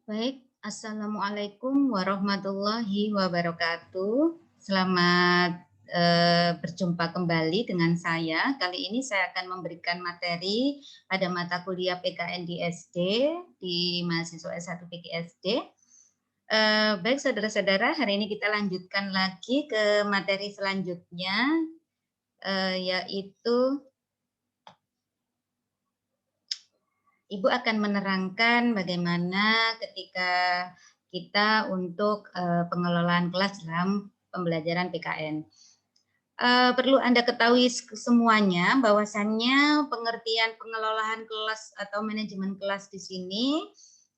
Baik, Assalamualaikum warahmatullahi wabarakatuh. Selamat berjumpa kembali dengan saya. Kali ini saya akan memberikan materi pada mata kuliah PKN di SD, di mahasiswa S1 PGSD. Baik saudara-saudara, hari ini kita lanjutkan lagi ke materi selanjutnya, yaitu Ibu akan menerangkan bagaimana ketika kita untuk pengelolaan kelas dalam pembelajaran PKN. Perlu Anda ketahui semuanya bahwasannya pengertian pengelolaan kelas atau manajemen kelas di sini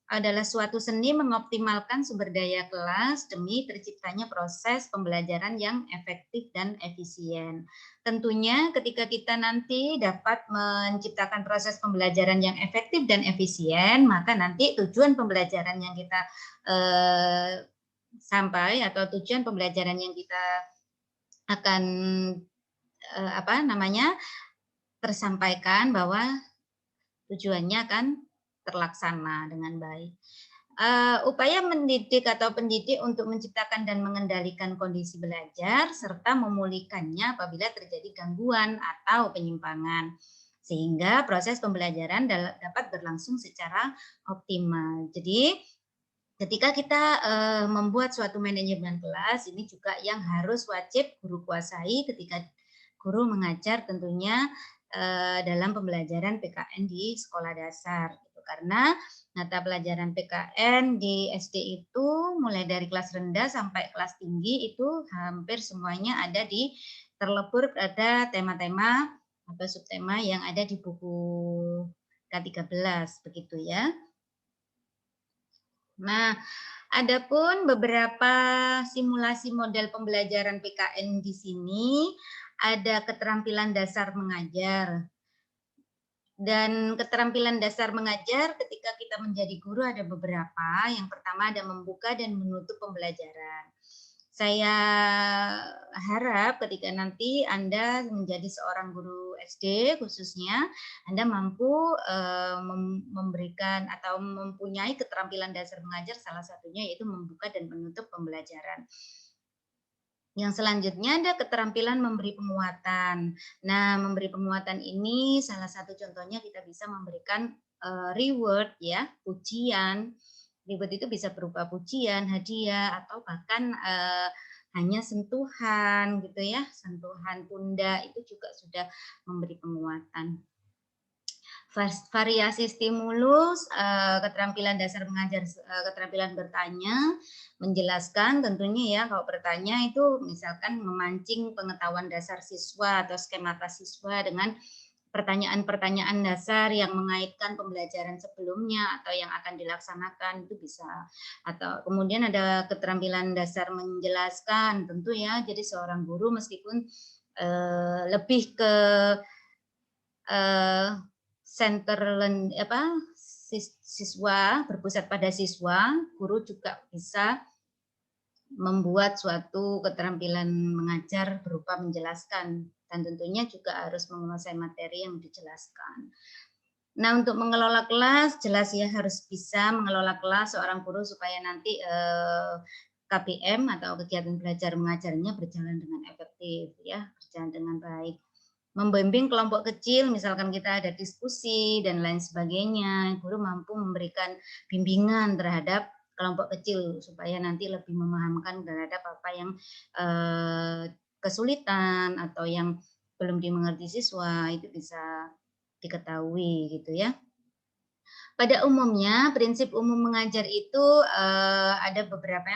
adalah suatu seni mengoptimalkan sumber daya kelas demi terciptanya proses pembelajaran yang efektif dan efisien. Tentunya ketika kita nanti dapat menciptakan proses pembelajaran yang efektif dan efisien, maka nanti tujuan pembelajaran yang kita sampai atau tujuan pembelajaran yang kita akan tersampaikan bahwa tujuannya akan terlaksana dengan baik. Upaya mendidik atau pendidik untuk menciptakan dan mengendalikan kondisi belajar serta memulihkannya apabila terjadi gangguan atau penyimpangan sehingga proses pembelajaran dapat berlangsung secara optimal. Jadi ketika kita membuat suatu manajemen kelas, ini juga yang harus wajib guru kuasai ketika guru mengajar tentunya dalam pembelajaran PKN di sekolah dasar. Gitu. Karena mata pelajaran PKN di SD itu mulai dari kelas rendah sampai kelas tinggi itu hampir semuanya ada terlebur pada tema-tema atau subtema yang ada di buku K13 begitu ya. Nah, adapun beberapa simulasi model pembelajaran PKN di sini ada keterampilan dasar mengajar. Dan keterampilan dasar mengajar ketika kita menjadi guru ada beberapa. Yang pertama ada membuka dan menutup pembelajaran. Saya harap ketika nanti Anda menjadi seorang guru SD khususnya, Anda mampu memberikan atau mempunyai keterampilan dasar mengajar, salah satunya yaitu membuka dan menutup pembelajaran. Yang selanjutnya ada keterampilan memberi penguatan. Nah, memberi penguatan ini salah satu contohnya kita bisa memberikan reward ya, pujian. Reward itu bisa berupa pujian, hadiah atau bahkan hanya sentuhan gitu ya, sentuhan pundak itu juga sudah memberi penguatan. Variasi stimulus, keterampilan dasar mengajar, keterampilan bertanya, menjelaskan tentunya ya kalau bertanya itu misalkan memancing pengetahuan dasar siswa atau skemata siswa dengan pertanyaan-pertanyaan dasar yang mengaitkan pembelajaran sebelumnya atau yang akan dilaksanakan itu bisa. Atau kemudian ada keterampilan dasar menjelaskan tentu ya, jadi seorang guru meskipun lebih ke center siswa, berpusat pada siswa, guru juga bisa membuat suatu keterampilan mengajar berupa menjelaskan dan tentunya juga harus menguasai materi yang dijelaskan. Nah, untuk mengelola kelas jelas ya harus bisa mengelola kelas seorang guru supaya nanti KBM atau kegiatan belajar mengajarnya berjalan dengan efektif ya, berjalan dengan baik. Membimbing kelompok kecil, misalkan kita ada diskusi dan lain sebagainya, guru mampu memberikan bimbingan terhadap kelompok kecil supaya nanti lebih memahamkan terhadap apa yang kesulitan atau yang belum dimengerti siswa itu bisa diketahui gitu ya. Pada umumnya prinsip umum mengajar itu ada beberapa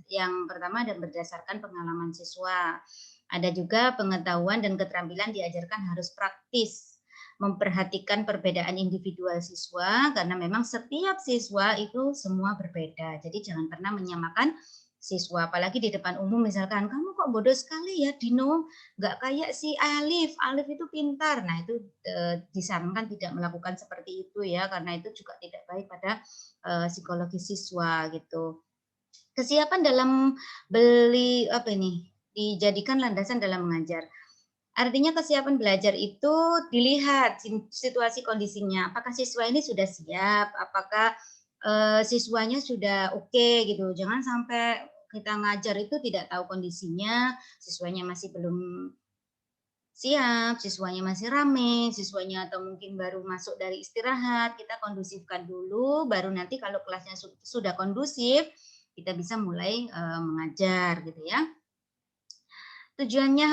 yang pertama ada berdasarkan pengalaman siswa. Ada juga pengetahuan dan keterampilan diajarkan harus praktis, memperhatikan perbedaan individual siswa karena memang setiap siswa itu semua berbeda. Jadi jangan pernah menyamakan siswa, apalagi di depan umum misalkan, kamu kok bodoh sekali ya Dino, nggak kayak si Alif, Alif itu pintar. Nah itu disarankan tidak melakukan seperti itu ya, karena itu juga tidak baik pada psikologi siswa gitu. Kesiapan dalam dijadikan landasan dalam mengajar. Artinya kesiapan belajar itu dilihat situasi kondisinya. Apakah siswa ini sudah siap? Apakah siswanya sudah oke gitu. Jangan sampai kita ngajar itu tidak tahu kondisinya, siswanya masih belum siap, siswanya masih rame, siswanya atau mungkin baru masuk dari istirahat, kita kondusifkan dulu, baru nanti kalau kelasnya sudah kondusif, kita bisa mulai mengajar gitu ya. Tujuannya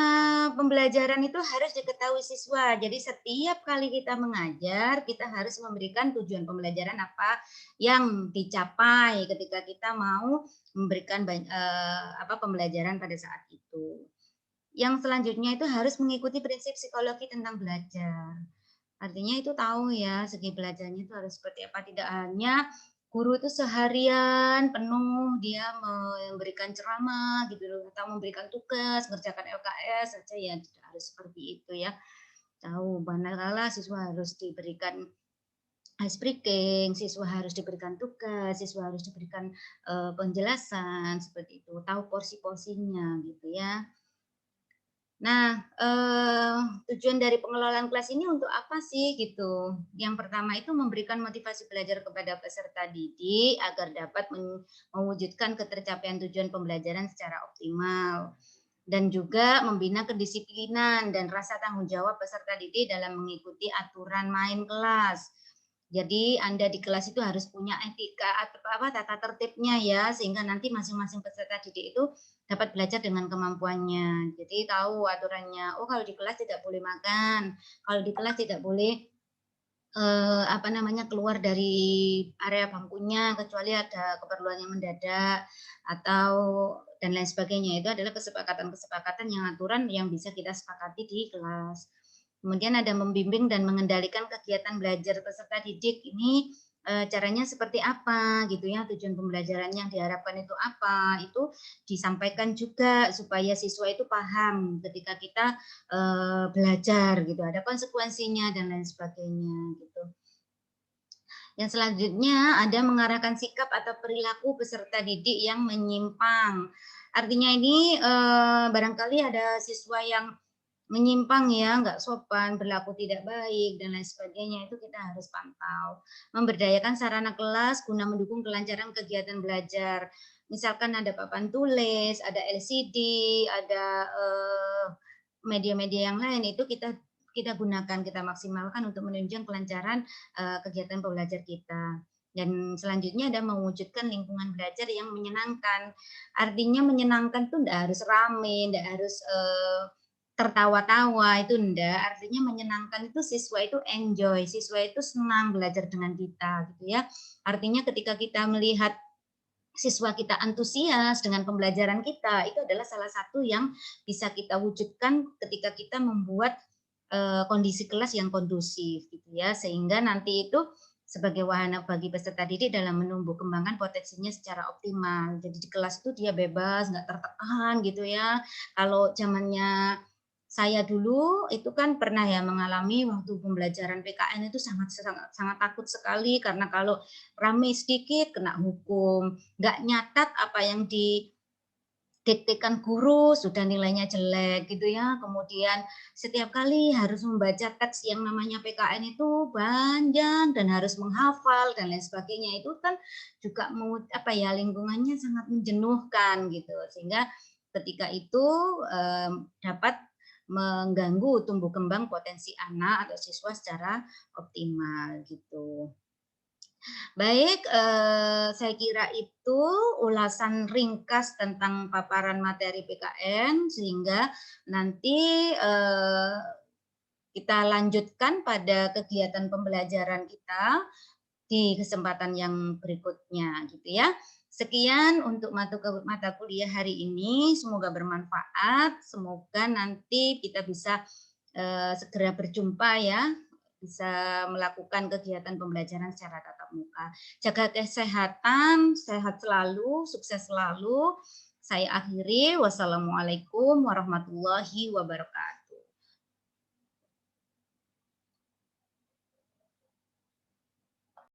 pembelajaran itu harus diketahui siswa. Jadi setiap kali kita mengajar, kita harus memberikan tujuan pembelajaran apa yang dicapai ketika kita mau memberikan pembelajaran pada saat itu. Yang selanjutnya itu harus mengikuti prinsip psikologi tentang belajar. Artinya itu tahu ya segi belajarnya itu harus seperti apa. Tidak hanya guru itu seharian penuh dia memberikan ceramah gitu loh, atau memberikan tugas, mengerjakan LKS saja ya, tidak harus seperti itu ya. Tahu manakala siswa harus diberikan ice breaking, siswa harus diberikan tugas, siswa harus diberikan penjelasan seperti itu, tahu porsi-porsinya gitu ya. Nah, tujuan dari pengelolaan kelas ini untuk apa sih gitu? Yang pertama itu memberikan motivasi belajar kepada peserta didik agar dapat mewujudkan ketercapaian tujuan pembelajaran secara optimal. Dan juga membina kedisiplinan dan rasa tanggung jawab peserta didik dalam mengikuti aturan main kelas. Jadi Anda di kelas itu harus punya etika atau tata tertibnya ya, sehingga nanti masing-masing peserta didik itu dapat belajar dengan kemampuannya. Jadi tahu aturannya. Oh, kalau di kelas tidak boleh makan, kalau di kelas tidak boleh keluar dari area bangkunya kecuali ada keperluan yang mendadak atau dan lain sebagainya. Itu adalah kesepakatan-kesepakatan yang aturan yang bisa kita sepakati di kelas. Kemudian ada membimbing dan mengendalikan kegiatan belajar peserta didik. Ini caranya seperti apa gitu ya, tujuan pembelajaran yang diharapkan itu apa, itu disampaikan juga supaya siswa itu paham ketika kita belajar gitu, ada konsekuensinya dan lain sebagainya gitu. Yang selanjutnya ada mengarahkan sikap atau perilaku peserta didik yang menyimpang. Artinya ini barangkali ada siswa yang menyimpang ya, nggak sopan, berlaku tidak baik, dan lain sebagainya, itu kita harus pantau. Memberdayakan sarana kelas guna mendukung kelancaran kegiatan belajar. Misalkan ada papan tulis, ada LCD, ada media-media yang lain, itu kita gunakan, kita maksimalkan untuk menunjang kelancaran kegiatan pembelajar kita. Dan selanjutnya ada mewujudkan lingkungan belajar yang menyenangkan. Artinya menyenangkan tuh enggak harus rame, enggak harus tertawa-tawa, itu enggak. Artinya menyenangkan itu siswa itu enjoy, siswa itu senang belajar dengan kita gitu ya. Artinya ketika kita melihat siswa kita antusias dengan pembelajaran kita, itu adalah salah satu yang bisa kita wujudkan ketika kita membuat kondisi kelas yang kondusif gitu ya, sehingga nanti itu sebagai wahana bagi peserta didik dalam menumbuh kembangkan potensinya secara optimal. Jadi di kelas itu dia bebas, nggak tertekan gitu ya. Kalau zamannya saya dulu itu kan pernah ya mengalami waktu pembelajaran PKN itu sangat takut sekali karena kalau rame sedikit kena hukum, nggak nyatat apa yang didiktekan guru sudah nilainya jelek gitu ya. Kemudian setiap kali harus membaca teks yang namanya PKN itu panjang dan harus menghafal dan lain sebagainya. Itu kan juga lingkungannya sangat menjenuhkan gitu. Sehingga ketika itu dapat mengganggu tumbuh kembang potensi anak atau siswa secara optimal gitu. Baik, saya kira itu ulasan ringkas tentang paparan materi PKN, sehingga nanti kita lanjutkan pada kegiatan pembelajaran kita di kesempatan yang berikutnya gitu ya. Sekian untuk mata kuliah hari ini, semoga bermanfaat, semoga nanti kita bisa segera berjumpa ya, bisa melakukan kegiatan pembelajaran secara tatap muka. Jaga kesehatan, sehat selalu, sukses selalu. Saya akhiri, wassalamualaikum warahmatullahi wabarakatuh.